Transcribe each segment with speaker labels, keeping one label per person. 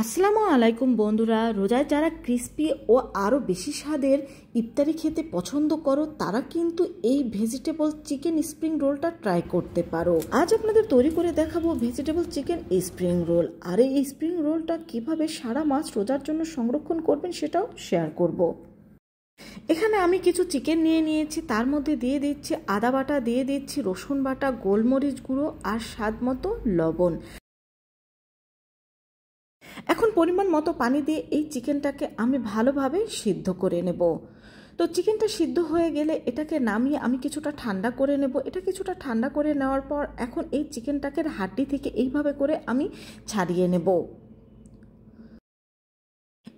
Speaker 1: আসসালামু আলাইকুম বন্ধুরা, রোজায় যারা ক্রিস্পি ও আরও বেশি স্বাদের ইফতারি খেতে পছন্দ করো তারা কিন্তু এই ভেজিটেবল চিকেন স্প্রিং রোলটা ট্রাই করতে পারো। আজ আপনাদের তৈরি করে দেখাবো ভেজিটেবল চিকেন স্প্রিং রোল। আর এই স্প্রিং রোলটা কিভাবে সারা মাস রোজার জন্য সংরক্ষণ করবেন সেটাও শেয়ার করব। এখানে আমি কিছু চিকেন নিয়ে নিয়েছি, তার মধ্যে দিয়ে দিচ্ছি আদা বাটা, দিয়ে দিচ্ছি রসুন বাটা, গোলমরিচ গুঁড়ো আর স্বাদ মতো লবণ। এখন পরিমাণ মতো পানি দিয়ে এই চিকেনটাকে আমি ভালোভাবে সিদ্ধ করে নেব। তো চিকেনটা সিদ্ধ হয়ে গেলে এটাকে নামিয়ে আমি কিছুটা ঠান্ডা করে নেব। এটা কিছুটা ঠান্ডা করে নেওয়ার পর এখন এই চিকেনটাকে হাড্ডি থেকে এইভাবে করে আমি ছাড়িয়ে নেব।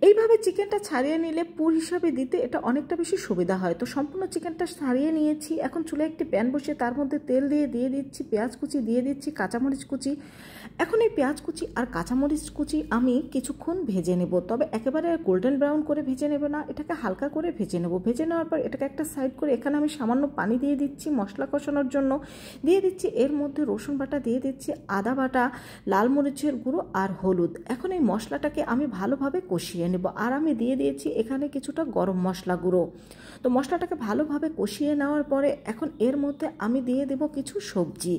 Speaker 1: এইভাবে চিকেনটা ছাড়িয়ে নিলে পুর হিসাবে দিতে এটা অনেকটা বেশি সুবিধা হয়। তো সম্পূর্ণ চিকেনটা ছাড়িয়ে নিয়েছি। এখন চুলায় একটি প্যান বসিয়ে তার মধ্যে তেল দিয়ে দিচ্ছি পেঁয়াজ কুচি, দিয়ে দিচ্ছি কাঁচামরিচ কুচি। এখন এই পেঁয়াজ কুচি আর কাঁচামরিচ কুচি আমি কিছুক্ষণ ভেজে নেব, তবে একেবারে গোল্ডেন ব্রাউন করে ভেজে নেব না, এটাকে হালকা করে ভেজে নেব। ভেজে নেওয়ার পর এটাকে একটা সাইড করে এখানে আমি সামান্য পানি দিয়ে দিচ্ছি মশলা কষানোর জন্য। দিয়ে দিচ্ছি এর মধ্যে রসুন বাটা, দিয়ে দিচ্ছি আদা বাটা, লাল মরিচের গুঁড়ো আর হলুদ। এখন এই মশলাটাকে আমি ভালোভাবে কষিয়ে নেব। আর আমি দিয়ে দিয়েছি এখানে কিছুটা গরম মশলা গুঁড়ো। তো মশলাটাকে ভালোভাবে কষিয়ে নেওয়ার পরে এখন এর মধ্যে আমি দিয়ে দেব কিছু সবজি।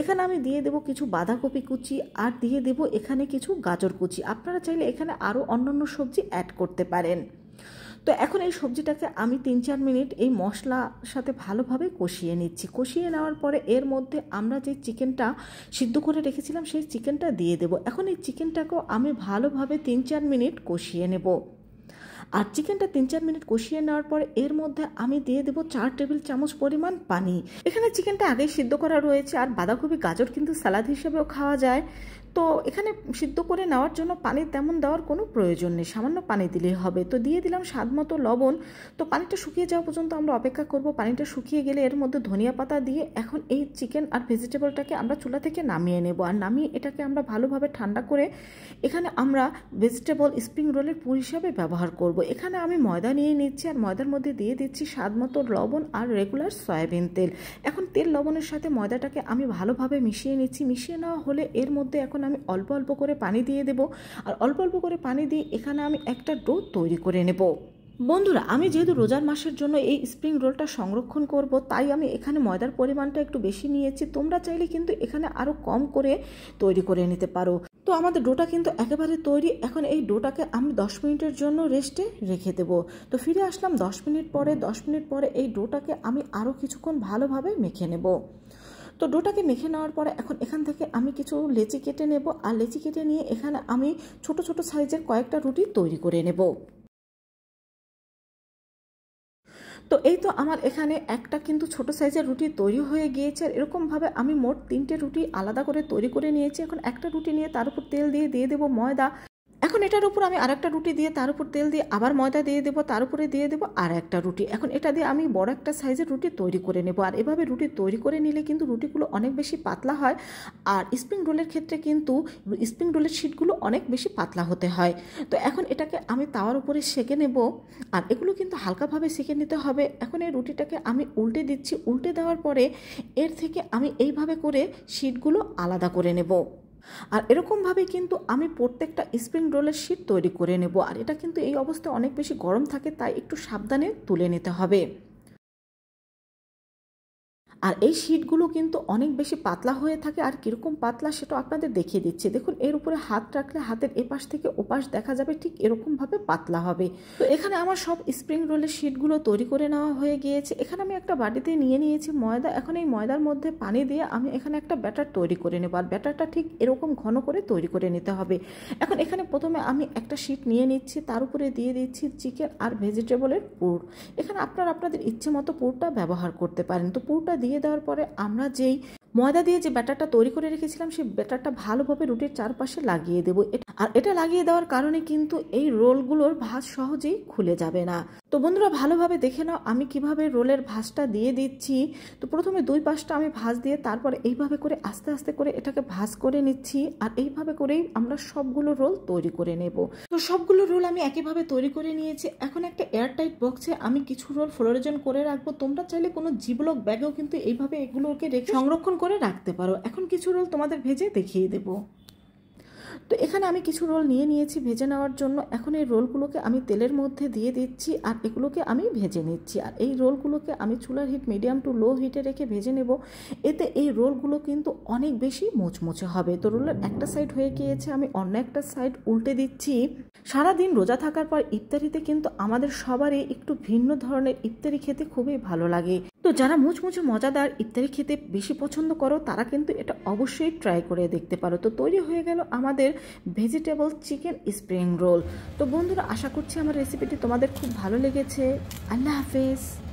Speaker 1: এখানে আমি দিয়ে দেব কিছু বাঁধাকপি কুচি আর দিয়ে দেব এখানে কিছু গাজর কুচি। আপনারা চাইলে এখানে আরও অন্যান্য সবজি অ্যাড করতে পারেন। তো এখন এই সবজিটাকে আমি 3-4 মিনিট এই মশলার সাথে ভালোভাবে কষিয়ে নিচ্ছি। কষিয়ে নেওয়ার পরে এর মধ্যে আমরা যে চিকেনটা সিদ্ধ করে রেখেছিলাম সেই চিকেনটা দিয়ে দেব। এখন এই চিকেনটাকেও আমি ভালোভাবে 3-4 মিনিট কষিয়ে নেব। আর চিকেনটা 3-4 মিনিট কষিয়ে নেওয়ার পরে এর মধ্যে আমি দিয়ে দেবো 4 টেবিল চামচ পরিমাণ পানি। এখানে চিকেনটা আগেই সিদ্ধ করা রয়েছে, আর বাঁধাকপি গাজর কিন্তু স্যালাড হিসেবেও খাওয়া যায়। তো এখানে সিদ্ধ করে নেওয়ার জন্য পানি তেমন দেওয়ার কোনো প্রয়োজন নেই, সামান্য পানি দিলেই হবে। তো দিয়ে দিলাম স্বাদ মতো লবণ। তো পানিটা শুকিয়ে যাওয়া পর্যন্ত আমরা অপেক্ষা করব। পানিটা শুকিয়ে গেলে এর মধ্যে ধনিয়া পাতা দিয়ে এখন এই চিকেন আর ভেজিটেবলটাকে আমরা চুলা থেকে নামিয়ে নেব। আর নামিয়ে এটাকে আমরা ভালোভাবে ঠান্ডা করে এখানে আমরা ভেজিটেবল স্প্রিং রোলের পুর হিসাবে ব্যবহার করব। এখানে আমি ময়দা নিয়ে নিচ্ছি, আর ময়দার মধ্যে দিয়ে দিচ্ছি স্বাদ মতো লবণ আর রেগুলার সয়াবিন তেল। এখন তেল লবণের সাথে ময়দাটাকে আমি ভালোভাবে মিশিয়ে নিচ্ছি। মিশিয়ে নেওয়া হলে এর মধ্যে এখন আমি অল্প অল্প করে পানি দিয়ে দেব। আর অল্প অল্প করে পানি দিয়ে এখানে আমি একটা ডো তৈরি করে নেব। বন্ধুরা, আমি যেহেতু রোজার মাসের জন্য এই স্প্রিং রোলটা সংরক্ষণ করব, তাই আমি এখানে ময়দার পরিমাণটা একটু বেশি নিয়েছি। তোমরা চাইলে কিন্তু এখানে আরও কম করে তৈরি করে নিতে পারো। তো আমাদের ডোটা কিন্তু একেবারে তৈরি। এখন এই ডোটাকে আমি 10 মিনিটের জন্য রেস্টে রেখে দেব। তো ফিরে আসলাম 10 মিনিট পরে। 10 মিনিট পরে এই ডোটাকে আমি আরও কিছুক্ষণ ভালোভাবে মেখে নেব। তো ডোটাকে মেখে নেওয়ার পরে এখন এখান থেকে আমি কিছু লেচি কেটে নেব। আর লেচি কেটে নিয়ে এখানে আমি ছোট ছোট সাইজের কয়েকটা রুটি তৈরি করে নেব। তো এই তো আমার এখানে একটা কিন্তু ছোট সাইজের রুটি তৈরি হয়ে গিয়েছে। আর এরকমভাবে আমি মোট 3টে রুটি আলাদা করে তৈরি করে নিয়েছি। এখন একটা রুটি নিয়ে তার উপর তেল দিয়ে দেবো ময়দা। এখন এটার উপর আমি আরেকটা রুটি দিয়ে তার উপর তেল দিয়ে আবার ময়দা দিয়ে দেবো, তার উপরে দিয়ে দেবো আর একটা রুটি। এখন এটা দিয়ে আমি বড় একটা সাইজের রুটি তৈরি করে নেব। আর এভাবে রুটি তৈরি করে নিলে কিন্তু রুটিগুলো অনেক বেশি পাতলা হয়। আর স্প্রিং রোলের ক্ষেত্রে কিন্তু স্প্রিং রোলের শিটগুলো অনেক বেশি পাতলা হতে হয়। তো এখন এটাকে আমি তাওয়ার উপরে সেঁকে নেব। আর এগুলো কিন্তু হালকাভাবে সেঁকে নিতে হবে। এখন এই রুটিটাকে আমি উল্টে দিচ্ছি। উল্টে দেওয়ার পরে এর থেকে আমি এইভাবে করে শিটগুলো আলাদা করে নেব। আর এরকমভাবে কিন্তু আমি প্রত্যেকটা স্প্রিং রোলের শিট তৈরি করে নেব। আর এটা কিন্তু এই অবস্থায় অনেক বেশি গরম থাকে, তাই একটু সাবধানে তুলে নিতে হবে। আর এই শিটগুলো কিন্তু অনেক বেশি পাতলা হয়ে থাকে। আর কীরকম পাতলা সেটা আপনাদের দেখিয়ে দিচ্ছি। দেখুন, এর উপরে হাত রাখলে হাতের এপাশ থেকে ওপাশ দেখা যাবে, ঠিক এরকমভাবে পাতলা হবে। তো এখানে আমার সব স্প্রিং রোলের শিটগুলো তৈরি করে নেওয়া হয়ে গিয়েছে। এখানে আমি একটা বাটিতে নিয়ে নিয়েছি ময়দা। এখন এই ময়দার মধ্যে পানি দিয়ে আমি এখানে একটা ব্যাটার তৈরি করে নেব। আর ব্যাটারটা ঠিক এরকম ঘন করে তৈরি করে নিতে হবে। এখন এখানে প্রথমে আমি একটা শিট নিয়ে নিচ্ছি, তার উপরে দিয়ে দিচ্ছি চিকেন আর ভেজিটেবলের পুর। এখানে আপনারা আপনাদের ইচ্ছে মতো পুরটা ব্যবহার করতে পারেন। তো পুরটা দিয়ে দেওয়ার পরে আমরা যেই ময়দা দিয়ে যে ব্যাটারটা তৈরি করে রেখেছিলাম সেই ব্যাটারটা ভালোভাবে রুটির চারপাশে লাগিয়ে দেবো। আর এটা লাগিয়ে দেওয়ার কারণে কিন্তু এই রোলগুলোর ভাঁজ সহজেই খুলে যাবে না। তো বন্ধুরা, ভালোভাবে দেখে নাও আমি কিভাবে রোলের ভাঁজটা দিয়ে দিচ্ছি। তো প্রথমে 2 পাশটা আমি ভাঁজ দিয়ে তারপরে এইভাবে করে আস্তে আস্তে করে এটাকে ভাঁজ করে নিচ্ছি। আর এইভাবে করেই আমরা সবগুলো রোল তৈরি করে নেব। তো সবগুলো রোল আমি একইভাবে তৈরি করে নিয়েছি। এখন একটা এয়ারটাইট বক্সে আমি কিছু রোল ফ্লোরেজন করে রাখবো। তোমরা চাইলে কোনো জিবলক ব্যাগেও কিন্তু এইভাবে এগুলোকে রেখে সংরক্ষণ করে রাখতে পারো। এখন কিছু রোল তোমাদের ভেজে দেখিয়ে দেবো। তো এখানে আমি কিছু রোল নিয়ে নিয়েছি ভেজে নেওয়ার জন্য। এখন এই রোলগুলোকে আমি তেলের মধ্যে দিয়ে দিচ্ছি আর এগুলোকে আমি ভেজে নিচ্ছি। আর এই রোলগুলোকে আমি চুলার হিট মিডিয়াম টু লো হিটে রেখে ভেজে নেব। এতে এই রোলগুলো কিন্তু অনেক বেশি মুচমুচে হবে। তো রোলের একটা সাইড হয়ে গিয়েছে, আমি অন্য একটা সাইড উল্টে দিচ্ছি। সারাদিন রোজা থাকার পর ইফতারিতে কিন্তু আমাদের সবারই একটু ভিন্ন ধরনের ইফতারি খেতে খুবই ভালো লাগে। তো যারা মুচমুচে মজাদার ইফতারি খেতে বেশি পছন্দ করো তারা কিন্তু এটা অবশ্যই ট্রাই করে দেখতে পারো। তো তৈরি হয়ে গেল আমাদের ভেজিটেবল চিকেন স্প্রিং রোল। তো বন্ধুরা, আশা করছি আমার রেসিপিটি তোমাদের খুব ভালো লেগেছে। আল্লাহ হাফেজ।